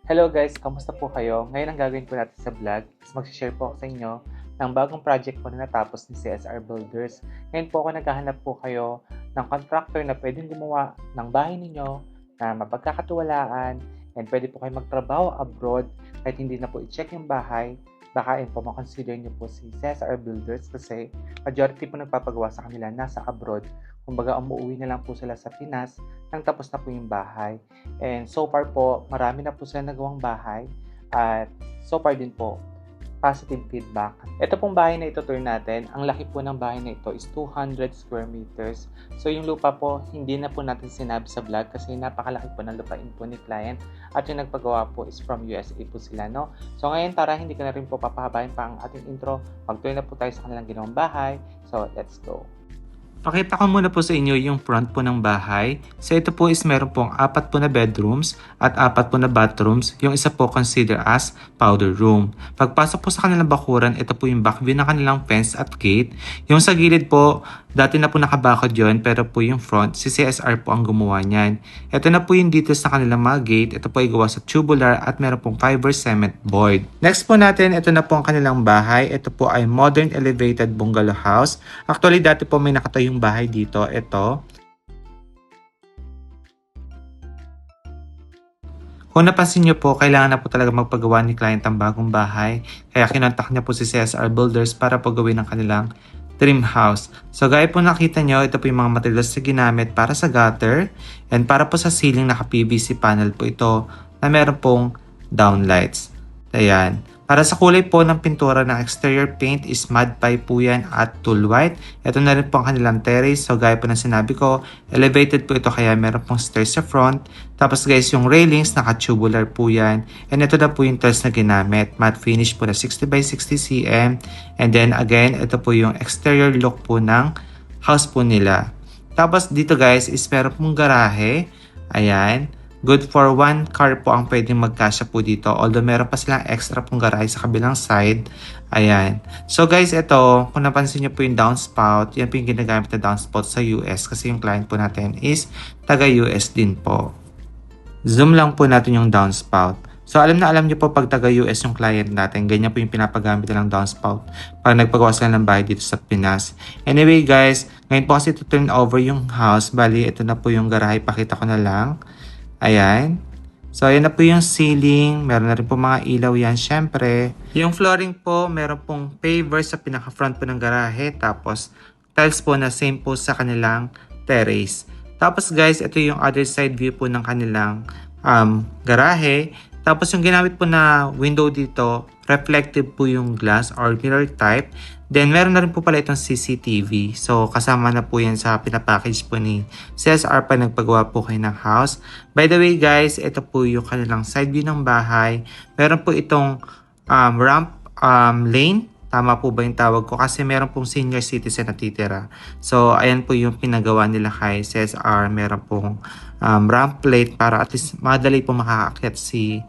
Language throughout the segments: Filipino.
Hello guys, kamusta po kayo? Ngayon ang gagawin po natin sa vlog is mag-share po ako sa inyo ng bagong project po na natapos ni CSR Builders. Ngayon po ako naghahanap po kayo ng contractor na pwedeng gumawa ng bahay ninyo na mapagkakatiwalaan and pwede po kayo magtrabaho abroad kahit hindi na po i-check yung bahay. Baka po makonsider nyo po si CSR Builders kasi majority po nagpapagawa sa kanila nasa abroad. Kumbaga umuwi na lang po sila sa Pinas nang tapos na po yung bahay. And so far po, marami na po sila nagawang bahay at so far din po, positive feedback. Ito pong bahay na ito tour natin, ang laki po ng bahay na ito is 200 square meters. So yung lupa po, hindi na po natin sinabi sa vlog kasi napakalaki po ng lupain po ni client at yung nagpagawa po is from USA po sila, no? So ngayon tara, hindi ko na rin po papahabain pa ang ating intro. Mag-tour na po tayo sa kanilang ginawang bahay. So let's go! Pakita ko muna po sa inyo yung front po ng bahay. So ito po is meron pong 4 po na bedrooms at 4 po na bathrooms. Yung isa po consider as powder room. Pagpasok po sa kanilang bakuran, ito po yung back view ng kanilang fence at gate. Yung sa gilid po, dati na po nakabakod yun, pero po yung front, si CSR po ang gumawa niyan. Ito na po yung details ng kanilang mga gate. Ito po ay gawa sa tubular at meron pong fiber cement board. Next po natin, ito na po ang kanilang bahay. Ito po ay modern elevated bungalow house. Actually, dati po may nakatayong bahay dito. Ito. Kung napansin nyo po, kailangan na po talaga magpagawa ni client ang bagong bahay. Kaya kinontak niya po si CSR Builders para pagawin ang kanilang dream house. So gaya po nakita nyo, ito po yung mga materials na ginamit para sa gutter and para po sa ceiling naka PVC panel po ito na meron pong downlights. Ayan. Para sa kulay po ng pintura ng exterior paint is mud pie po yan at tool white. Ito na rin po ang kanilang terrace. So gaya po ng sinabi ko, elevated po ito kaya meron pong stairs sa front. Tapos guys, yung railings naka-tubular po yan. And ito na po yung tiles na ginamit. Matte finish po na 60 by 60 cm. And then again, ito po yung exterior look po ng house po nila. Tapos dito guys is meron pong garahe. Ayan. Good for 1 car po ang pwedeng magkasya po dito. Although meron pa silang extra pong garahe sa kabilang side. Ayan. So guys, ito, kung napansin nyo po yung downspout, yan po yung ginagamit na downspout sa US kasi yung client po natin is taga-US din po. Zoom lang po natin yung downspout. So alam na alam nyo po pag taga-US yung client natin, ganyan po yung pinapagamit ng downspout pag nagpagawa sila ng bahay dito sa Pinas. Anyway guys, ngayon po kasi turn over yung house. Bali, ito na po yung garahe. Pakita ko na lang. Ayan. So, ayan na po yung ceiling. Meron na rin po mga ilaw yan, syempre. Yung flooring po, meron pong paver sa pinaka-front po ng garahe. Tapos, tiles po na same po sa kanilang terrace. Tapos guys, ito yung other side view po ng kanilang garahe. Tapos yung ginamit po na window dito, reflective po yung glass or mirror type. Then, meron na rin po pala itong CCTV. So, kasama na po yan sa pinapackage po ni CSR pa nagpagawa po kayo ng house. By the way guys, ito po yung kanilang side view ng bahay. Meron po itong ramp lane. Tama po ba yung tawag ko? Kasi meron pong senior citizen na titira. So, ayan po yung pinagawa nila kay CSR. Meron pong ramp plate para at least madali po makakakit si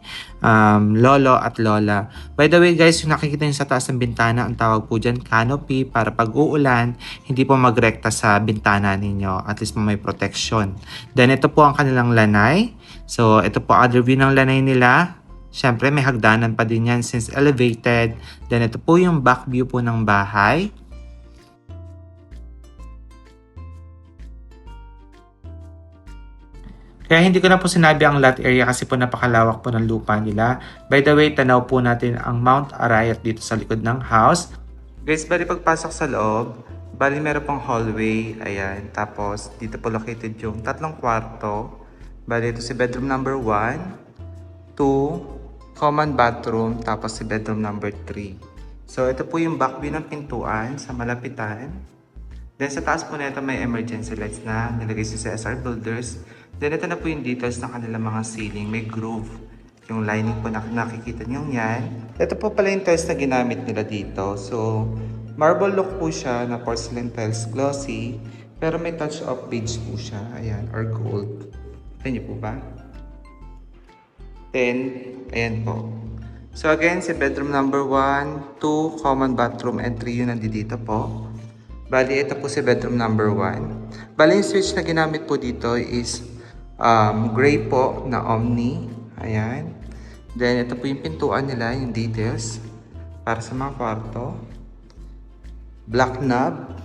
lolo at lola. By the way guys, yung nakikita nyo sa taas ng bintana, ang tawag po dyan canopy para pag uulan, hindi po magrekta sa bintana ninyo. At least may protection. Then, ito po ang kanilang lanay. So, ito po other view ng lanay nila. Siyempre, may hagdanan pa din yan since elevated. Then, ito po yung back view po ng bahay. Kaya hindi ko na po sinabi ang lot area kasi po napakalawak po ng lupa nila. By the way, tanaw po natin ang Mount Arayat dito sa likod ng house. Guys, bali pagpasok sa loob, bali meron pong hallway. Ayan. Tapos, dito po located yung 3 kwarto. Bali, ito si bedroom number 1, 2, common bathroom, tapos si bedroom number 3. So, ito po yung back view ng pintuan sa malapitan. Then, sa taas po na ito may emergency lights na nilagay si CSR Builders. Then, ito na po yung details ng kanilang mga ceiling. May groove. Yung lining po na nakikita nyo yan. Ito po pala yung tiles na ginamit nila dito. So, marble look po siya na porcelain tiles, glossy. Pero may touch of beige po siya. Ayan, or gold. Ito nyo po ba? Then, ayan po. So again, si bedroom number 1, 2, common bathroom, and 3 yung nandito po. Bali, ito po si bedroom number 1. Bali, yung switch na ginamit po dito is gray po na Omni. Ayan. Then, ito po yung pintuan nila, yung details para sa mga kwarto. Black knob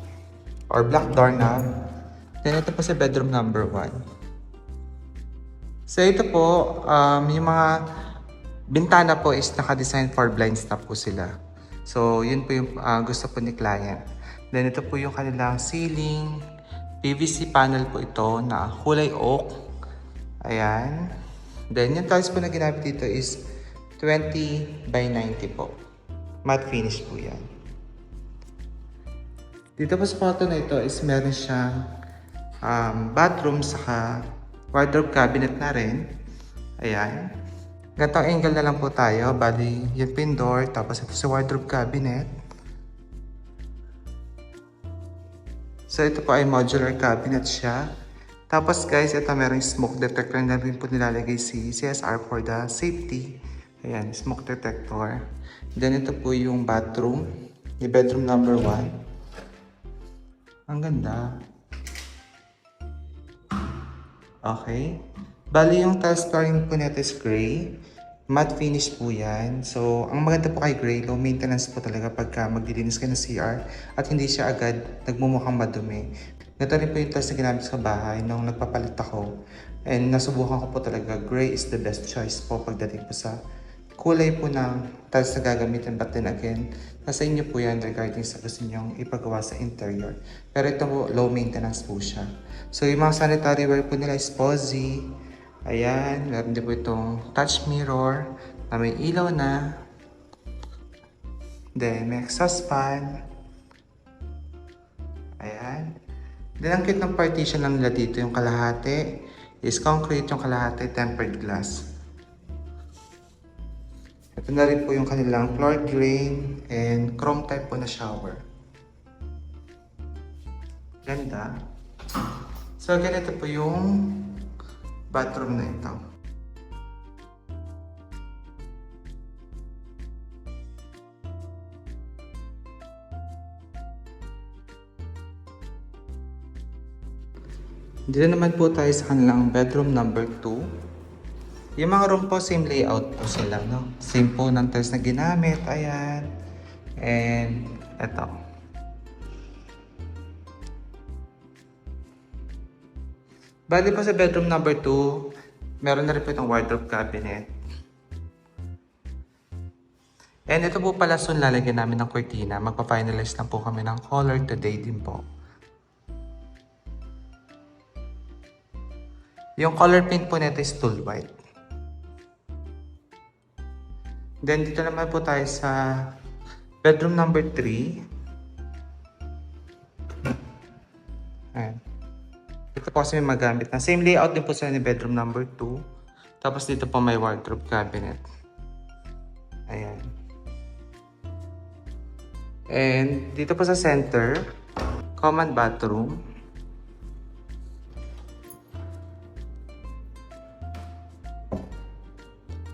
or black door knob. Then, ito po sa bedroom number 1. So, ito po, yung mga bintana po is naka-design for blind stop po sila. So, yun po yung gusto po ni client. Then, ito po yung kanilang ceiling. PVC panel po ito na kulay oak. Ayan. Then, yung tiles po na ginamit dito is 20 by 90 po. Matte finish po yan. Dito po sa photo na ito is meron siyang bathroom saka wardrobe cabinet na rin. Ayan. Gantong angle na lang po tayo. Bali, yung pin door. Tapos ito sa wardrobe cabinet. So, ito po ay modular cabinet siya. Tapos guys, ito meron smoke detector na rin po nilalagay si CSR for the safety. Ayan, smoke detector. Then, ito po yung bathroom. Yung bedroom number 1. Ang ganda. Okay. Bali, yung tiles flooring po nito is gray. Matte finish po yan. So, ang maganda po kay gray, low maintenance po talaga pagka magdilinis ka ng CR at hindi siya agad nagmumukhang madumi. Ito rin po yung tiles na ginamit sa bahay nung nagpapalit ako. And nasubukan ko po talaga, gray is the best choice po pagdating po sa kulay po ng tiles na gagamitin. But then again, nasa inyo po yan regarding sa gusto nyong ipagawa sa interior. Pero ito po, low maintenance po siya. So, yung mga sanitary ware po nila is Posy. Ayan, meron din po itong touch mirror na may ilaw na. Then, may exhaust fan. Ayan. Then, ang cute ng partition lang nila dito, yung kalahati is concrete, yung kalahati tempered glass. Ito na rin po yung kanilang floor drain and chrome type po na shower. Ganda. So, ganito po yung bathroom na ito. Dito naman po tayo sa kanilang bedroom number 2. Yung mga room po, same layout po sila, no? Same po ng tiles na ginamit, ayan. And, eto. Bali po sa bedroom number 2, meron na rin po itong wardrobe cabinet. And ito po pala soon lalagyan namin ng cortina. Magpa-finalize lang po kami ng color today din po. Yung color paint po nito is tool white. Then dito naman po tayo sa bedroom number 3. Ayan. Ito po kasi may magamit na. Same layout din po sila ni bedroom number 2. Tapos dito po may wardrobe cabinet. Ayan. And dito po sa center, common bathroom.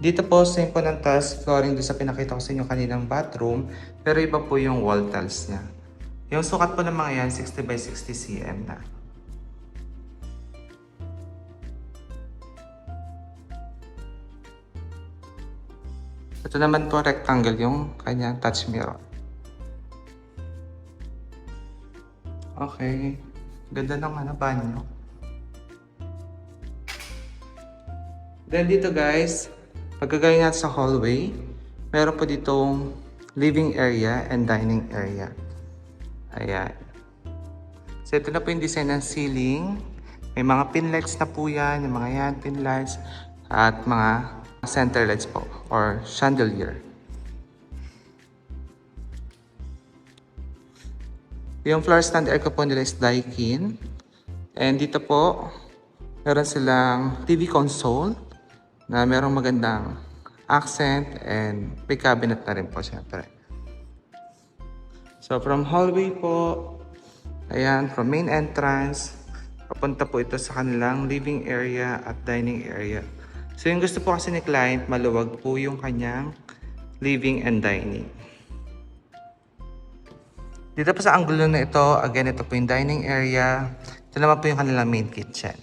Dito po, same po ng tiles flooring doon sa pinakita ko sa inyo kaninang bathroom. Pero iba po yung wall tiles niya. Yung sukat po ng mga yan, 60 by 60 cm na. Ito naman po rectangle yung kanyang touch mirror. Okay. Ganda ng banyo. Then dito guys, pagkagaya natin sa hallway, meron po ditong living area and dining area. Ayan. So ito na po yung design ng ceiling. May mga pin lights na po yan, yung mga yan, pin lights, at mga center lights po, or chandelier. Yung floor stand aircon po nila is Daikin. And dito po, meron silang TV console na merong magandang accent and may cabinet na rin po syempre. So from hallway po, ayan, from main entrance, papunta po ito sa kanilang living area at dining area. So yung gusto po kasi ni client, maluwag po yung kanyang living and dining. Dito po sa anggulo na ito, again, ito po yung dining area. Ito naman po yung kanilang main kitchen.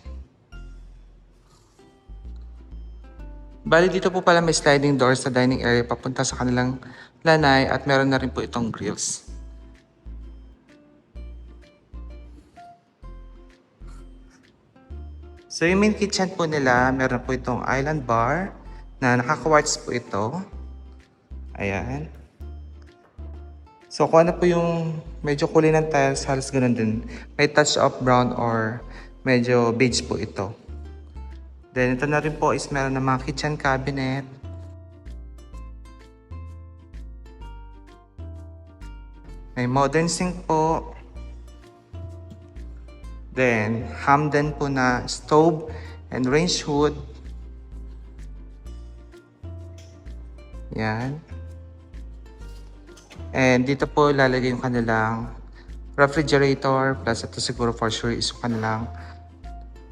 Bali, dito po pala may sliding door sa dining area papunta sa kanilang lanay at meron na rin po itong grills. So yung main kitchen po nila, meron po itong island bar na nakaka-quartz po ito. Ayan. So kung ano po yung medyo kulay ng tiles, halos ganun din. May touch of brown or medyo beige po ito. Then ito na rin po is meron ng mga kitchen cabinet. May modern sink po. Then Hamden po na stove and range hood. Yan. And dito po lalagay yung kanilang refrigerator plus ito siguro for sure is yung kanilang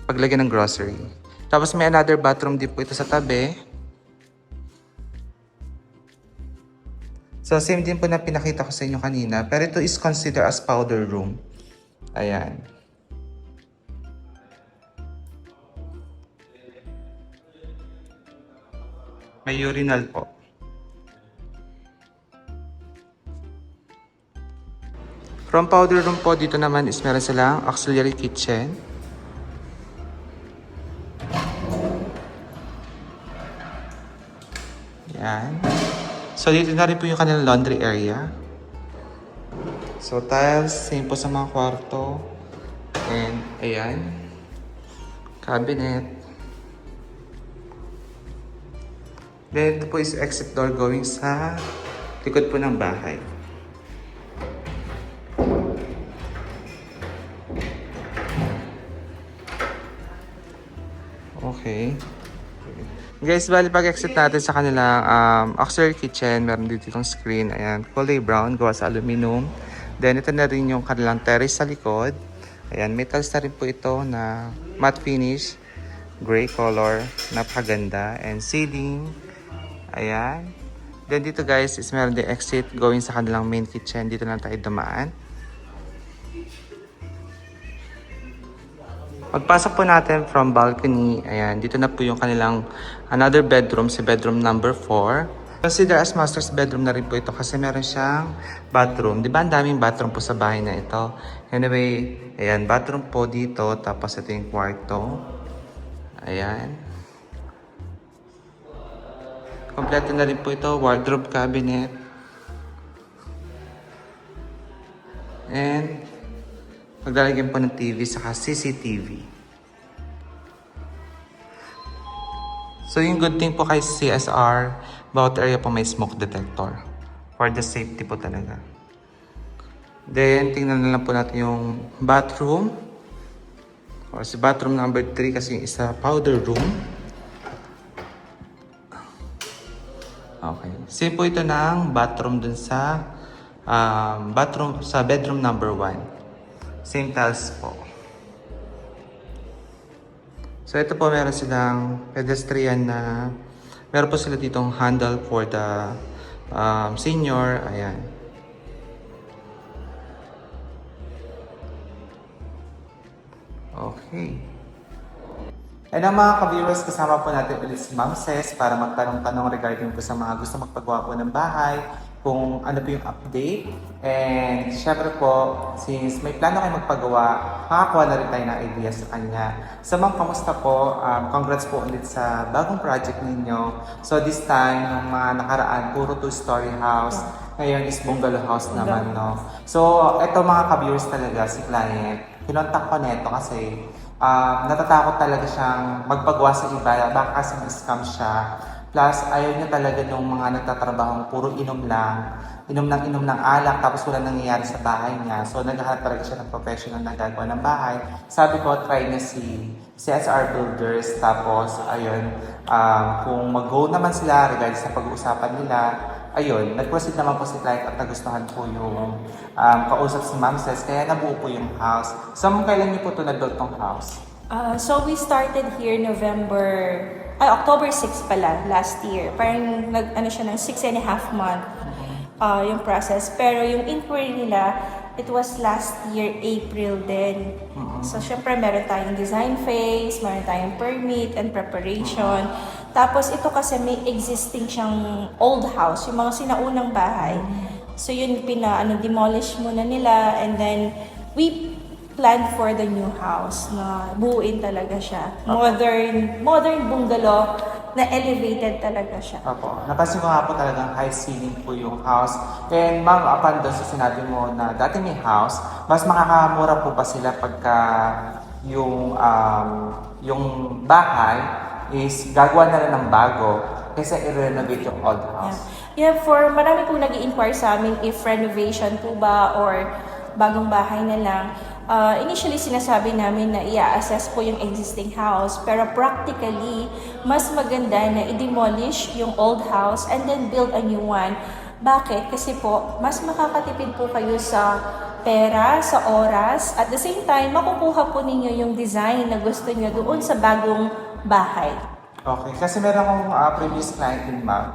paglagay ng grocery. Tapos may another bathroom din po ito sa tabi. So same din po na pinakita ko sa inyo kanina. Pero ito is considered as powder room. Ayan. May urinal po. From powder room po, dito naman is meron silang auxiliary kitchen. Yan. So dito na rin po yung kanilang laundry area. So tiles, same po sa mga kwarto. And ayan. Cabinet. Then ito po is exit door going sa likod po ng bahay. Okay. Guys, bali pag-exit natin sa kanilang auxiliary kitchen, meron dito itong screen. Ayan, kulay brown, gawa sa aluminum. Then, ito na rin yung kanilang terrace sa likod. Ayan, metals na rin po ito na matte finish, gray color, napakaganda. And ceiling, ayan. Then, dito guys, is meron din exit going sa kanilang main kitchen. Dito lang tayo dumaan. Pagpasok po natin from balcony, ayan, dito na po yung kanilang another bedroom, si bedroom number 4. Consider as master's bedroom na rin po ito kasi meron siyang bathroom. Di ba ang daming bathroom po sa bahay na ito? Anyway, ayan, bathroom po dito, tapos ito yung kwarto. Ayan. Kompleto na rin po ito, wardrobe cabinet. And maglalagyan po ng TV saka CCTV. So yung good thing po kay CSR, bawat area po may smoke detector. For the safety po talaga. Then tingnan na lang po natin yung bathroom. Or si bathroom number 3 kasi yung isa powder room. Okay. Same po ito ng bathroom dun sa bedroom number 1. Same tiles po. So ito po meron silang pedestrian na meron po sila ditong handle for the senior. Ayan. Okay. And ang mga ka-viewers, kasama po natin ulit si Ma'am Ces para magtanong-tanong regarding po sa mga gusto magpagawa po ng bahay, kung ano po yung update. And syempre po, since may plano kayo magpagawa, makakuha na rin tayo ng ideas sa kanya. So ma'am, kamusta po? Congrats po ulit sa bagong project ninyo. So this time, yung mga nakaraan, puro 2-story house. Ngayon is bungalow house naman, no? So, eto mga ka-viewers talaga, si client. Kinontak ko neto kasi natatakot talaga siyang magpagawa sa iba, baka kasi scam siya. Plus, ayaw niya talaga nung mga nagtatrabahong puro inom ng alak, tapos wala nangyayari sa bahay niya. So, naghahanap talaga siya ng professional na gagawa ng bahay. Sabi ko, try niya si CSR Builders. Tapos, ayun, kung mag-go naman sila regarding sa pag-uusapan nila, ayun, nag-proceed naman po si client at nagustuhan po yung kausap si Ma'am Ces, kaya nabuo po yung house. So, kailan niyo po ito na-build tong house? So we started here October 6 pala, last year. Parang nag-ano siya ng 6.5 month yung process. Pero yung inquiry nila, it was last year, April din. So syempre meron tayong design phase, meron tayong permit and preparation. Tapos ito kasi may existing siyang old house, yung mga sinaunang bahay. So yun demolish muna nila, and then we planned for the new house na buuin talaga siya. Modern bungalow na elevated talaga siya. Opo. Napansin ko nga po talagang high ceiling po yung house. And ma'am, upon doon sa sinabi mo na dati may house, mas makakamura po ba sila pagka yung bahay is gagawa na lang ng bago kaysa i-renovate yung old house? Yeah, for marami po nag-i-inquire sa amin if renovation po ba or bagong bahay na lang. Initially, sinasabi namin na i-assess po yung existing house. Pero practically, mas maganda na i-demolish yung old house and then build a new one. Bakit? Kasi po, mas makakatipid po kayo sa pera, sa oras. At the same time, makukuha po ninyo yung design na gusto nyo doon sa bagong bahay. Okay. Kasi meron akong previous client din, ma'am.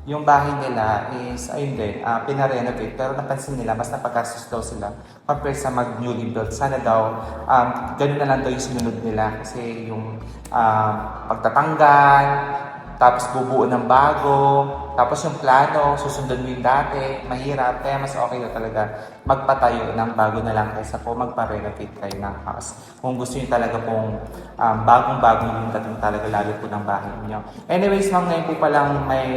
Yung bahay nila is, ayun din, pinarenovate. Pero napansin nila, mas napag-gastos daw sila compared sa mag-newly built. Sana daw, ganun na lang daw yung sinunod nila. Kasi yung pagtatanggal, tapos bubuo ng bago, tapos yung plano, susundan mo yung dati, mahirap. Kaya mas okay na talaga magpatayo ng bago na lang kaysa po magpa-renovate kayo ng house. Kung gusto nyo talaga pong bagong-bagong yung dating talaga lalo po ng bahay niyo. Anyways, ma'am, ngayon po palang may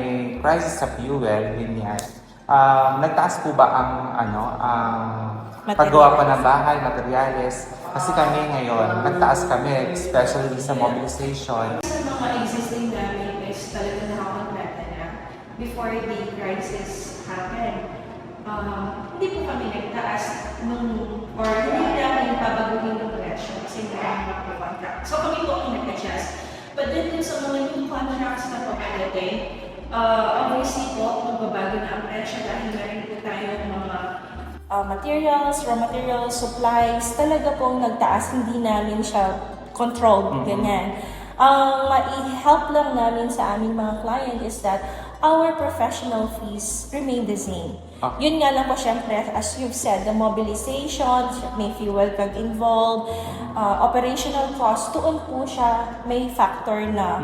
crisis sa fuel, ganyan. Nagtaas po ba ang paggawa pa ng bahay, materyales? Kasi kami ngayon, nagtaas kami, especially sa mobilization. Sa mga existing namin is talaga nakakontrata na before the crisis happened. Hindi po kami nagtaas or hindi namin pabaguhin yung presyo kasi hindi kami makakontract. So kami po ang nag-adjust. But then sa mga new contracts na papagating, obviously po, magbabago na ang presyo dahil meron po tayong mga materials, raw materials, supplies, talaga pong nagtaas, hindi namin siya controlled, ganyan. Ang mai-help lang namin sa aming mga client is that our professional fees remain the same. Yun nga lang po, syempre, as you've said, the mobilization, may fuel kag involved, operational cost, doon po siya may factor na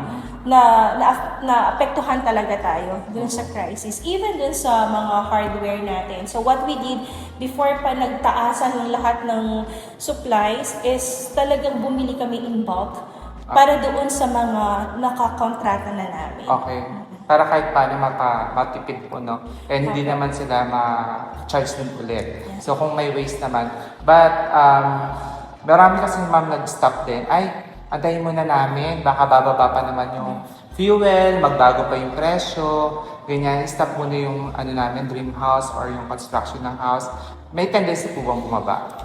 apektuhan talaga tayo dun sa crisis. Even dun sa mga hardware natin. So what we did before pa nagtaasan ng lahat ng supplies is talagang bumili kami in bulk para doon sa mga nakakontrata na namin. Okay. Para kahit paano matipid po, no? And hindi naman sila ma-charge din ulit. So kung may waste naman. But marami kasi ma'am nag-stop din. Ay, antayin muna namin. Baka bababa pa naman yung fuel, magbago pa yung presyo. Ganyan, stop muna yung namin, dream house or yung construction ng house. May tendency po bang bumaba?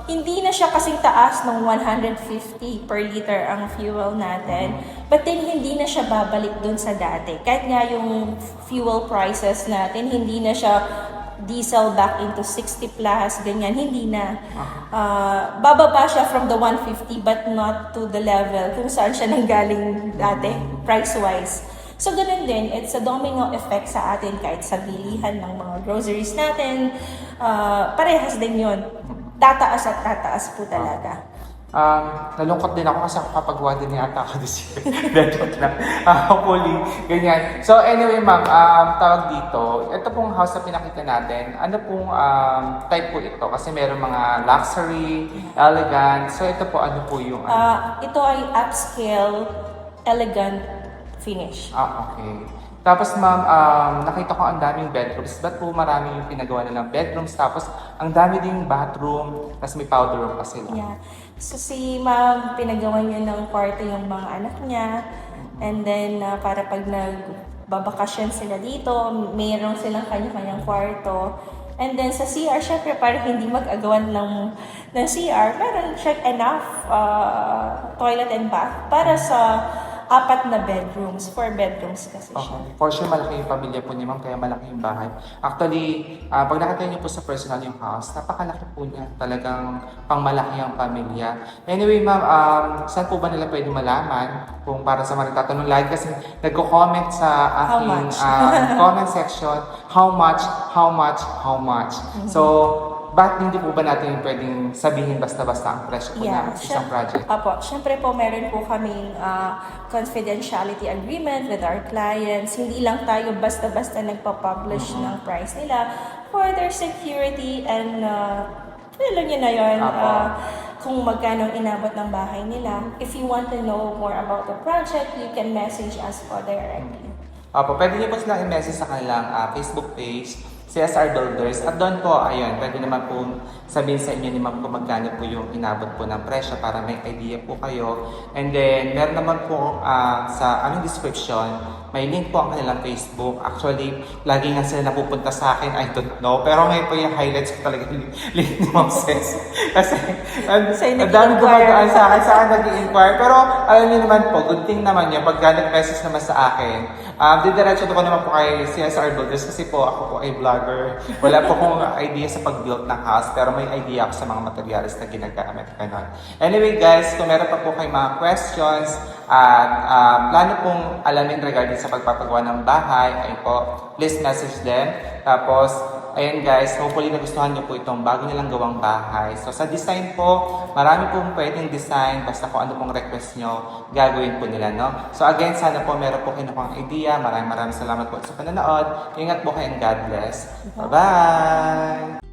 Hindi na siya kasing taas ng 150 per liter ang fuel natin. But then, hindi na siya babalik dun sa dati. Kahit nga yung fuel prices natin, hindi na siya diesel back into 60 plus, ganyan, hindi na. Bababa siya from the 150 but not to the level kung saan siya nanggaling dati, price-wise. So, ganun din, it's a domino effect sa atin kahit sa bilihan ng mga groceries natin. Parehas din yun. Tataas at tataas po talaga. Nalungkot din ako kasi kapagawa din yata ako this year. Joke lang. Hopefully, ganyan. So anyway ma'am, tawag dito, ito pong house na pinakita natin, ano pong type po ito? Kasi meron mga luxury, elegant. So ito po, ano po yung Ito ay upscale, elegant finish. Okay. Tapos ma'am, nakita ko ang daming bedrooms. Ba't po marami yung pinagawa nilang bedrooms? Tapos ang dami ding bathroom, tapos may powder room pa sila. Yeah. So si ma'am, pinagawa niya ng kwarto yung mga anak niya. And then para pag nagbabakasyon sila dito, mayroon silang kanya-kanyang kwarto. And then sa CR, syempre para hindi mag-agawan ng CR, meron siya enough toilet and bath para sa 4 na bedrooms, 4 bedrooms kasi siya. Okay. For sure, malaki yung pamilya po ni ma'am, kaya malaki yung bahay. Actually, pag nakita niyo po sa personal yung house, napakalaki po niya. Talagang pangmalaki ang pamilya. Anyway, ma'am, saan po ba nila pwede malaman? Kung para sa mga nagtatanong lagi kasi nagko-comment sa aking comment section, how much? So, bakit hindi po ba natin pwedeng sabihin basta-basta ang presyo po ng isang project? Apo, syempre po meron po kaming confidentiality agreement with our clients. Hindi lang tayo basta-basta nagpa-publish ng price nila for their security and alam niyo na yun, kung magkano ang inabot ng bahay nila. If you want to know more about the project, you can message us po directly. Opo, pwede niyo po silang i-message sa kanilang Facebook page, CSR Builders. At doon po, ayun, pwede naman po sabihin sa inyo ni ma'am kung magkano po yung inabot po ng presyo para may idea po kayo. And then, meron naman po sa aming description, may link po ang kanilang Facebook. Actually, lagi nga sila napupunta sa akin, I don't know. Pero ngayon po yung highlights ko talaga yung link ni Ma'am Ses. Kasi, ang dami dumadaan sa akin nag-i-inquire. Pero, alam niyo naman po, good thing naman yun, pag nag-message naman sa akin, didiretso ko naman po kay CSR Builders kasi po ako po ay vlogger. Wala po akong idea sa pag-build ng house pero may idea ako sa mga materials na ginagamit. Ganon. Anyway guys, kung meron pa po kayo mga questions at plano pong alamin regarding sa pagpapagawa ng bahay, ay po, please message them. Tapos, ayan guys, hopefully nagustuhan nyo po itong bago nilang gawang bahay. So sa design po, marami pong pwedeng design, basta kung ano pong request nyo, gagawin po nila, no? So again, sana po meron po kayo ng idea. Maraming salamat po sa panonood. Ingat po kayo and God bless. Bye-bye!